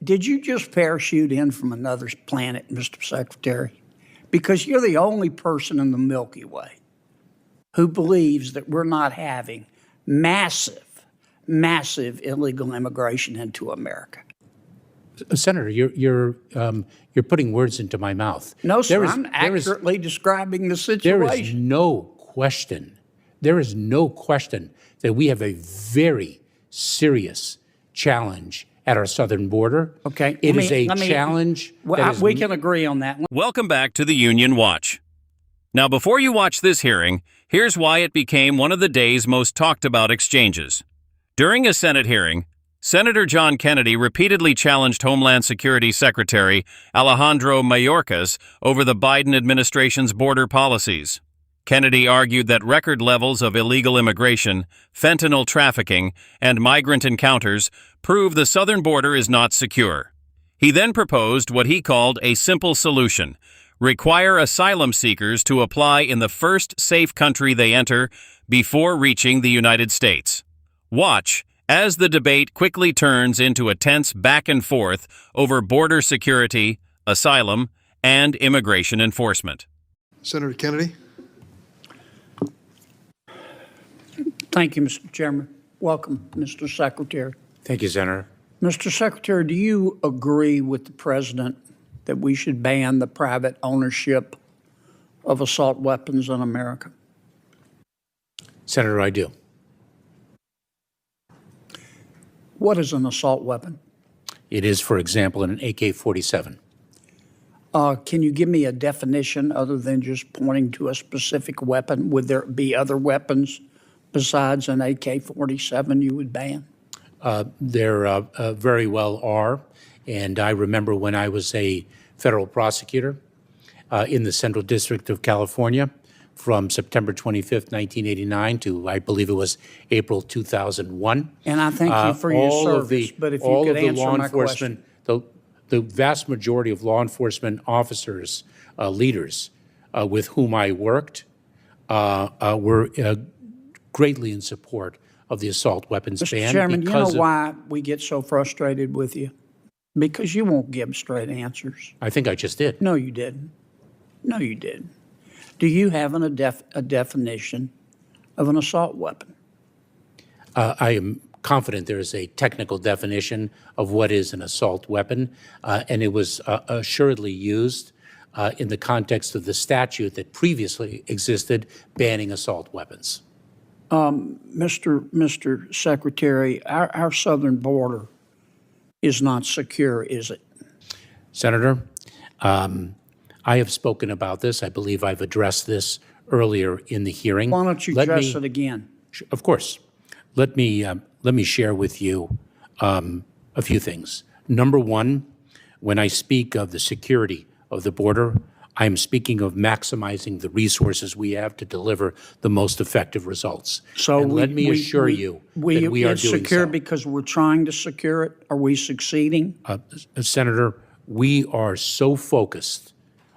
did you just parachute in from another planet, Mr. Secretary? Because you're the only person in the Milky Way who believes that we're not having massive, massive illegal immigration into America. Senator, you're putting words into my mouth. No, sir, I'm accurately describing the situation. There is no question. There is no question that we have a very serious challenge at our southern border. Okay. It is a challenge. We can agree on that. Welcome back to the Union Watch. Now, before you watch this hearing, here's why it became one of the day's most talked about exchanges. During a Senate hearing, Senator John Kennedy repeatedly challenged Homeland Security Secretary Alejandro Mayorkas over the Biden administration's border policies. Kennedy argued that record levels of illegal immigration, fentanyl trafficking, and migrant encounters prove the southern border is not secure. He then proposed what he called a simple solution: require asylum seekers to apply in the first safe country they enter before reaching the United States. Watch as the debate quickly turns into a tense back and forth over border security, asylum, and immigration enforcement. Senator Kennedy. Thank you, Mr. Chairman. Welcome, Mr. Secretary. Thank you, Senator. Mr. Secretary, do you agree with the President that we should ban the private ownership of assault weapons in America? Senator, I do. What is an assault weapon? It is, for example, an AK-47. Can you give me a definition other than just pointing to a specific weapon? Would there be other weapons besides an AK-47 you would ban? There very well are. And I remember when I was a federal prosecutor in the Central District of California from September 25th, 1989 to, I believe it was April 2001. And I thank you for your service, but if you could answer my question. The vast majority of law enforcement officers, leaders with whom I worked were greatly in support of the assault weapons ban. Mr. Chairman, you know why we get so frustrated with you? Because you won't give straight answers. I think I just did. No, you didn't. No, you didn't. Do you have a definition of an assault weapon? I am confident there is a technical definition of what is an assault weapon, and it was assuredly used in the context of the statute that previously existed banning assault weapons. Mr. Secretary, our southern border is not secure, is it? Senator, I have spoken about this. I believe I've addressed this earlier in the hearing. Why don't you address it again? Of course. Let me share with you a few things. Number one, when I speak of the security of the border, I am speaking of maximizing the resources we have to deliver the most effective results. So let me assure you that we are doing so. It's secure because we're trying to secure it? Are we succeeding? Senator, we are so focused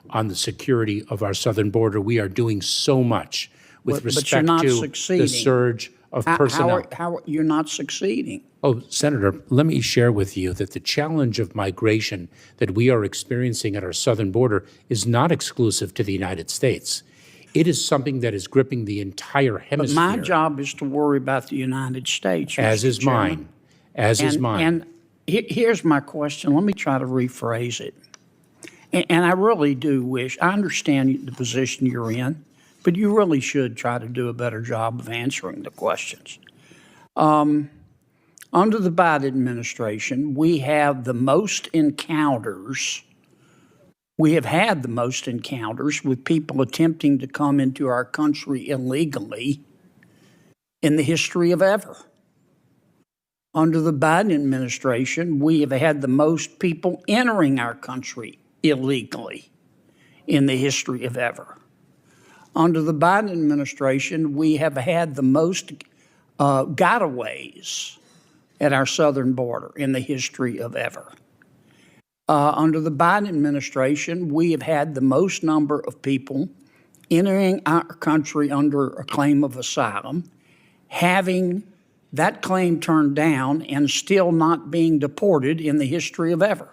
on the security of our southern border. We are doing so much with respect to the surge of personnel. How you're not succeeding? Oh, Senator, let me share with you that the challenge of migration that we are experiencing at our southern border is not exclusive to the United States. It is something that is gripping the entire hemisphere. But my job is to worry about the United States, as is mine. As is mine. And here's my question. Let me try to rephrase it. And I really do wish, I understand the position you're in, but you really should try to do a better job of answering the questions. Under the Biden administration, we have the most encounters. We have had the most encounters with people attempting to come into our country illegally in the history of ever. Under the Biden administration, we have had the most people entering our country illegally in the history of ever. Under the Biden administration, we have had the most gotaways at our southern border in the history of ever. Under the Biden administration, we have had the most number of people entering our country under a claim of asylum, having that claim turned down and still not being deported in the history of ever.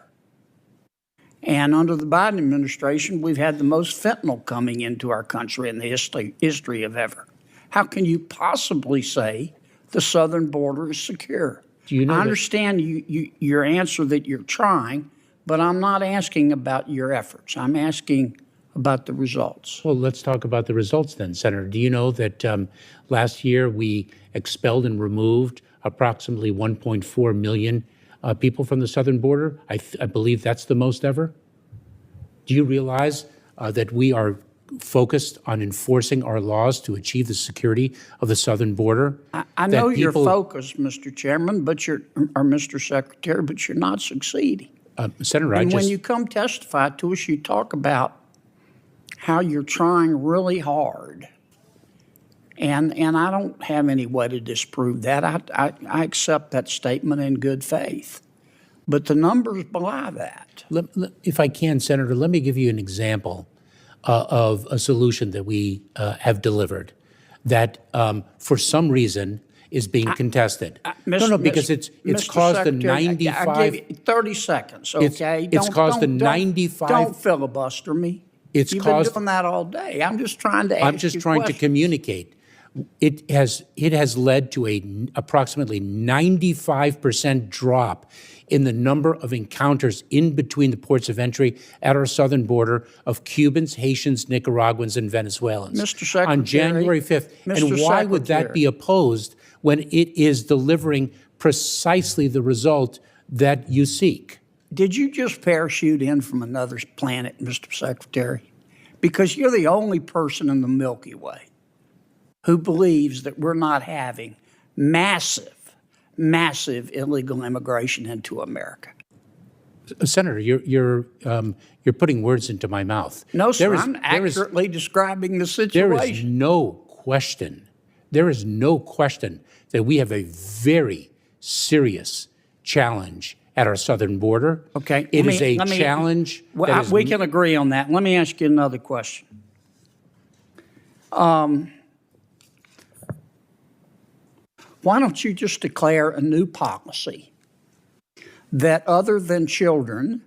And under the Biden administration, we've had the most fentanyl coming into our country in the history of ever. How can you possibly say the southern border is secure? Do you know I understand your answer that you're trying, but I'm not asking about your efforts. I'm asking about the results. Well, let's talk about the results then, Senator. Do you know that last year we expelled and removed approximately 1.4 million people from the southern border? I believe that's the most ever. Do you realize that we are focused on enforcing our laws to achieve the security of the southern border? I know you're focused, Mr. Chairman, or Mr. Secretary, but you're not succeeding. Senator, And when you come testify to us, you talk about how you're trying really hard. And I don't have any way to disprove that. I accept that statement in good faith. But the numbers belie that. If I can, Senator, let me give you an example of a solution that we have delivered that for some reason is being contested. Because it's caused the 95. I give you 30 seconds, okay? It's caused the 95. Don't filibuster me. You've been doing that all day. I'm just trying to ask you I'm just trying to communicate. It has led to a approximately 95% drop in the number of encounters in between the ports of entry at our southern border of Cubans, Haitians, Nicaraguans, and Venezuelans. Mr. Secretary, on January 5th. And why would that be opposed when it is delivering precisely the result that you seek? Did you just parachute in from another planet, Mr. Secretary? Because you're the only person in the Milky Way who believes that we're not having massive illegal immigration into America. Senator, you're putting words into my mouth. No, sir, I'm accurately describing the situation. There is no question that we have a very serious challenge at our southern border. Okay. It is a challenge. We can agree on that. Let me ask you another question. Why don't you just declare a new policy that other than children,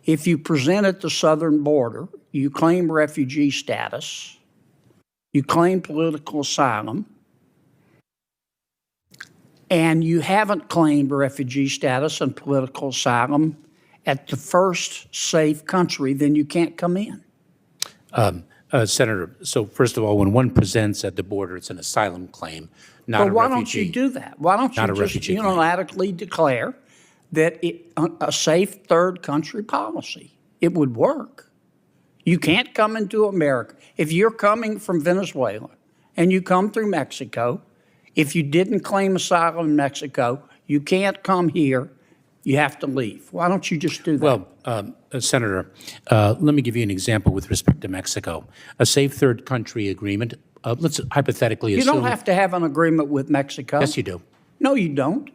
if you present at the southern border, you claim refugee status, you claim political asylum, and you haven't claimed refugee status and political asylum at the first safe country, then you can't come in. Senator, so first of all, when one presents at the border, it's an asylum claim, not a refugee. But why don't you do that? Why don't you just unilaterally declare that a safe third country policy? It would work. You can't come into America. If you're coming from Venezuela and you come through Mexico, if you didn't claim asylum in Mexico, you can't come here. You have to leave. Why don't you just do that? Well, Senator, let me give you an example with respect to Mexico. A safe third country agreement, let's hypothetically assume— You don't have to have an agreement with Mexico. Yes, you do. No, you don't.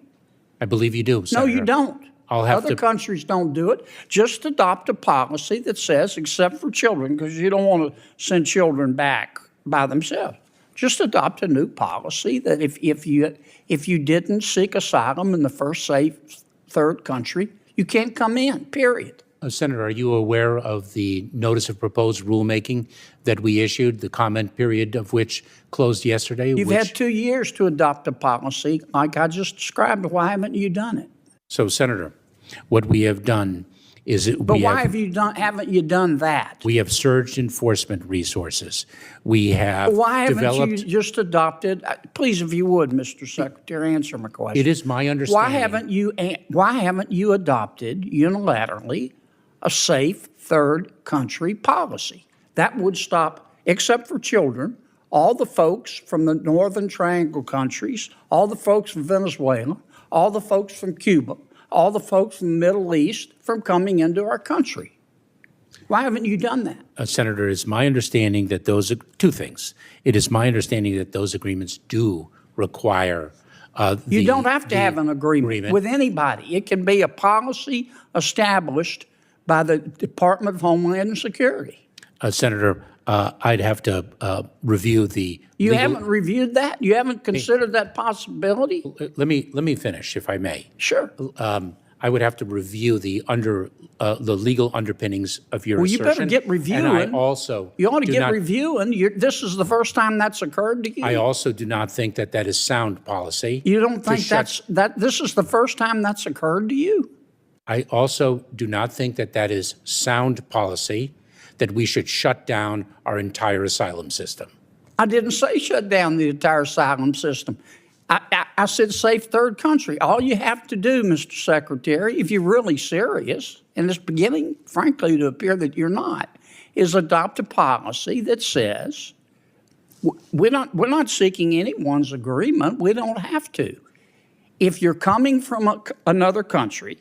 I believe you do, Senator. No, you don't. Other countries don't do it. Just adopt a policy that says, except for children, because you don't want to send children back by themselves. Just adopt a new policy that if you didn't seek asylum in the first safe third country, you can't come in, period. Senator, are you aware of the notice of proposed rulemaking that we issued, the comment period of which closed yesterday? You've had 2 years to adopt a policy like I just described. Why haven't you done it? So, Senator, what we have done is— haven't you done that? We have surged enforcement resources. We have Why developed— haven't you just adopted— please, if you would, Mr. Secretary, answer my question. It is my understanding— Why haven't you adopted unilaterally a safe third country policy? That would stop, except for children, all the folks from the Northern Triangle countries, all the folks from Venezuela, all the folks from Cuba, all the folks from the Middle East from coming into our country. Why haven't you done that? Senator, it's my understanding that those are two things. It is my understanding that those agreements do require you don't have to have an agreement with anybody. It can be a policy established by the Department of Homeland Security. Senator, I'd have to review the You legal. haven't reviewed that? You haven't considered that possibility? Let me finish, if I may. Sure. I would have to review the legal underpinnings of your Well, you assertion. better get reviewing. And I also You ought to do get not- reviewing. This is the first time that's occurred to you. I also do not think that that is sound policy. You don't to think shut- this is the first time that's occurred to you? I also do not think that that is sound policy, that we should shut down our entire asylum system. I didn't say shut down the entire asylum system. I said safe third country. All you have to do, Mr. Secretary, if you're really serious, and it's beginning, frankly, to appear that you're not, is adopt a policy that says we're not seeking anyone's agreement. We don't have to. If you're coming from another country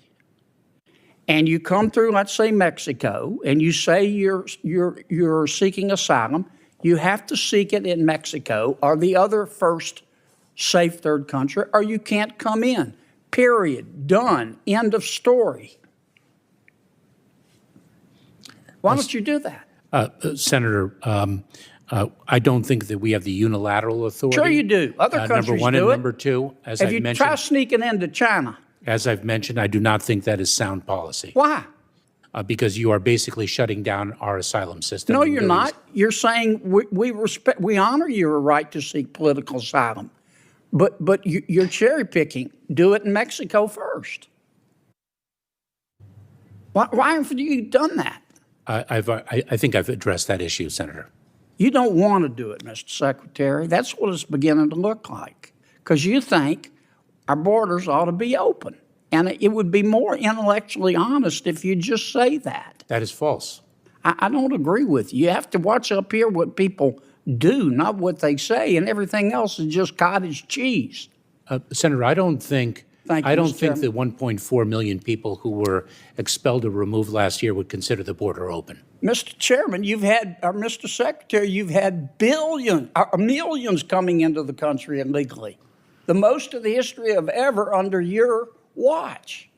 and you come through, let's say, Mexico, and you say you're seeking asylum, you have to seek it in Mexico or the other first safe third country, or you can't come in. Period. Done. End of story. Why don't you do that? Senator, I don't think that we have the unilateral authority. Sure you do. Other Number countries one, do and it. number two, as If I've you mentioned, try sneaking into China, I do not think that is sound policy. why? Because you are basically shutting down our asylum system. No, and you're doing- not. You're saying we honor your right to seek political asylum, but you're cherry picking. Do it in Mexico first. Why have you done that? I think I've addressed that issue, Senator. You don't want to do it, Mr. Secretary. That's what it's beginning to look like, because you think our borders ought to be open, and it would be more intellectually honest if you just say that. That is false. I don't agree with you. You have to watch up here what people do, not what they say, and everything else is just cottage cheese. Senator, I don't think Thank you, I don't Mr. think the 1.4 million people who were expelled or removed last year would consider the border open. Mr. Chairman, Mr. Secretary, you've had millions coming into the country illegally, the most of the history of ever under your watch.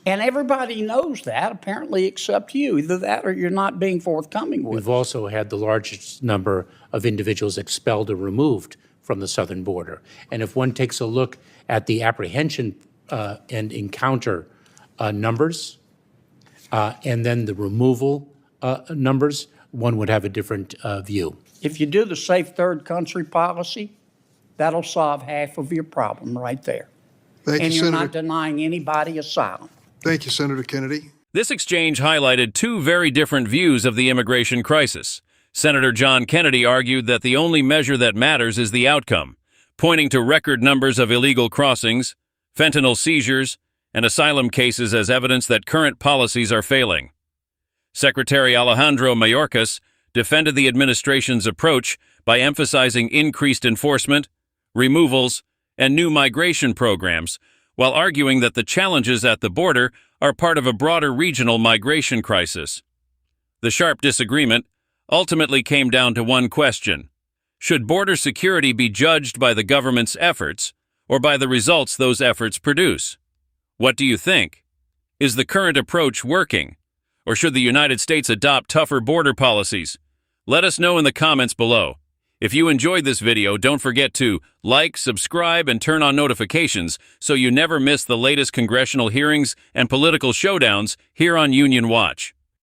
And everybody knows that, apparently, except you. Either that or you're not being forthcoming with We've also had the largest number of individuals expelled or removed from the southern border. And if one takes a look at the apprehension and encounter numbers and then the removal numbers, one would have a different view. If you do the safe third country policy, that'll solve half of your problem right there. Thank And you, you're Senator. not denying anybody asylum. Thank you, Senator Kennedy. This exchange highlighted two very different views of the immigration crisis. Senator John Kennedy argued that the only measure that matters is the outcome, pointing to record numbers of illegal crossings, fentanyl seizures, and asylum cases as evidence that current policies are failing. Secretary Alejandro Mayorkas defended the administration's approach by emphasizing increased enforcement, removals, and new migration programs, while arguing that the challenges at the border are part of a broader regional migration crisis. The sharp disagreement ultimately came down to one question: should border security be judged by the government's efforts or by the results those efforts produce? What do you think? Is the current approach working, or should the United States adopt tougher border policies? Let us know in the comments below. If you enjoyed this video, don't forget to like, subscribe, and turn on notifications so you never miss the latest congressional hearings and political showdowns here on Union Watch.